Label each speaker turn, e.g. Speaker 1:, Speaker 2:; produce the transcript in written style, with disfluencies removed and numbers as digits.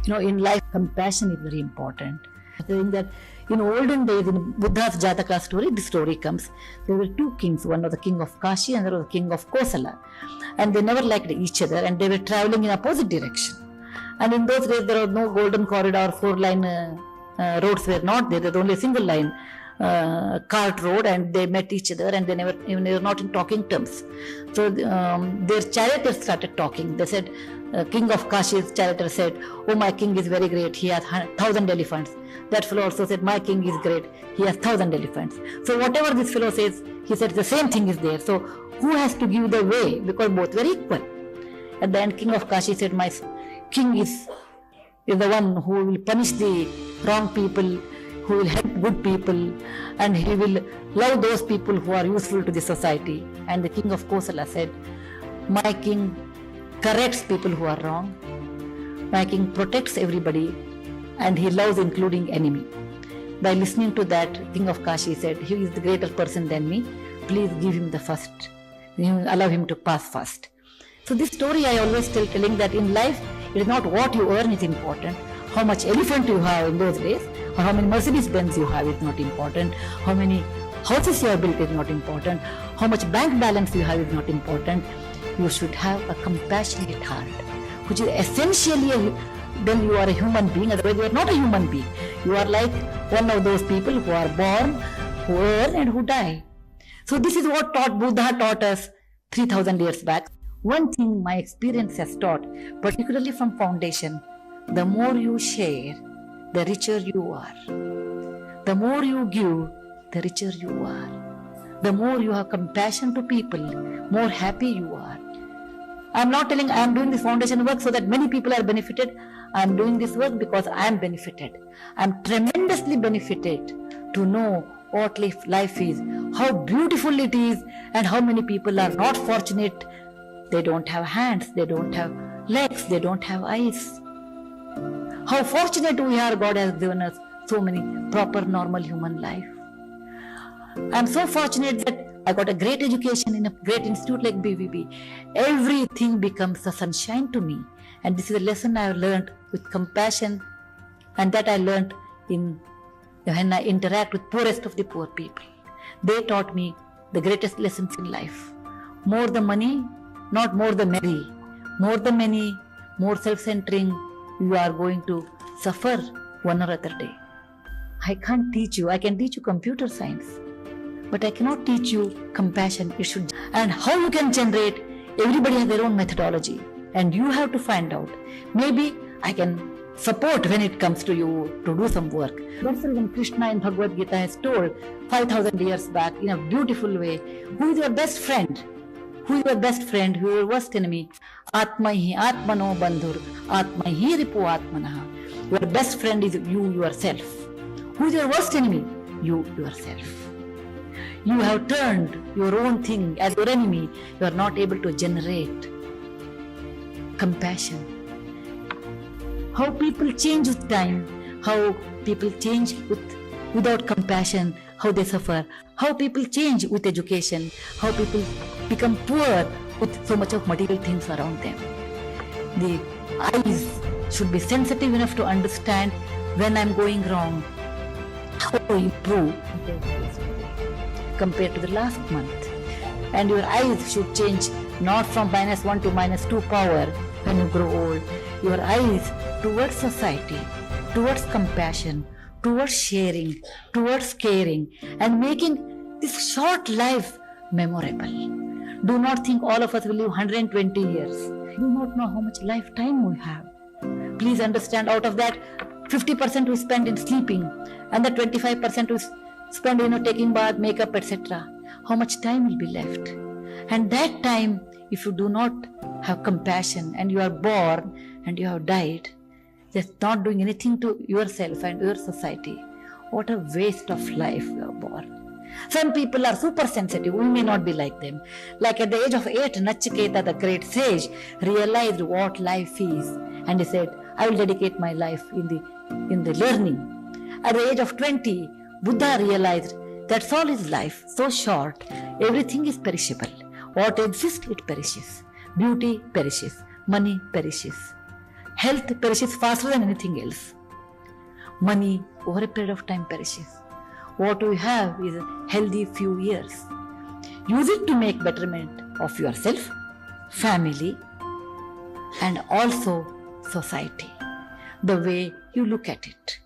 Speaker 1: In life, compassion is very important. I think that in olden days, in Buddha's Jataka story, the story comes. There were two kings. One was the king of Kashi and the other was the king of Kosala. And they never liked each other, and they were traveling in opposite direction. And in those days, there was no golden corridor, four-line roads were not there. There was only a single line cart road, and they met each other, and they were not in talking terms. So their charioteers started talking. They said, King of Kashi's charioteer said, "Oh, my king is very great. He has 1,000 elephants." That fellow also said, "My king is great. He has 1,000 elephants." So whatever this fellow says, he said the same thing is there. So who has to give the way? Because both were equal. At the end, King of Kashi said, "My king is the one who will punish the wrong people, who will help good people, and he will love those people who are useful to the society." And the king of Kosala said, "My king corrects people who are wrong. My king protects everybody, and he loves including enemy." By listening to that, King of Kashi said, "He is the greater person than me. Please give him the first. Allow him to pass first." So this story I always telling that in life, it is not what you earn is important. How much elephant you have in those days, or how many Mercedes Benz you have is not important. How many houses you have built is not important. How much bank balance you have is not important. You should have a compassionate heart, which is essentially then you are a human being. Otherwise, you are not a human being. You are like one of those people who are born, who earn, and who die. So this is what Buddha taught us 3,000 years back. One thing my experience has taught, particularly from Foundation, the more you share, the richer you are. The more you give, the richer you are. The more you have compassion to people, more happy you are. I'm not telling I am doing this foundation work so that many people are benefited. I am doing this work because I am benefited. I am tremendously benefited to know what life is, how beautiful it is, and how many people are not fortunate. They don't have hands, they don't have legs, they don't have eyes. How fortunate we are, God has given us so many proper, normal human life. I'm so fortunate that I got a great education in a great institute like BVB. Everything becomes a sunshine to me. And this is a lesson I have learned with compassion, and that I learned when I interact with poorest of the poor people. They taught me the greatest lessons in life. More the money, not more the merry. More the many, more self-centering, you are going to suffer one or other day. I can't teach you. I can teach you computer science, but I cannot teach you compassion. And how you can generate, everybody has their own methodology, and you have to find out. Maybe I can support when it comes to you to do some work. That's the reason Krishna in Bhagavad Gita has told 5,000 years back in a beautiful way, who is your best friend? Who is your best friend? Who is your worst enemy? Atmaihi atmano bandhur, atmaihi ripu atmanaha. Your best friend is you yourself. Who is your worst enemy? You yourself. You have turned your own thing as your enemy. You are not able to generate compassion. How people change with time, how people change without compassion, how they suffer, how people change with education, how people become poor with so much of material things around them. The eyes should be sensitive enough to understand when I'm going wrong, how to improve compared to the last month. And your eyes should change not from -1 to -2 power when you grow old. Your eyes towards society, towards compassion, towards sharing, towards caring, and making this short life memorable. Do not think all of us will live 120 years. Do not know how much lifetime we have. Please understand, out of that, 50% we spend in sleeping, and the 25% we spend taking bath, makeup, etc. How much time will be left? And that time, if you do not have compassion and you are born and you have died, just not doing anything to yourself and your society, what a waste of life you are born. Some people are super sensitive. We may not be like them. Like at the age of 8, Nachiketa, the great sage, realized what life is, and he said, "I will dedicate my life in the learning." At the age of 20, Buddha realized that's all is life, so short. Everything is perishable. What exists, it perishes. Beauty perishes. Money perishes. Health perishes faster than anything else. Money over a period of time perishes. What we have is a healthy few years. Use it to make betterment of yourself, family, and also society, the way you look at it.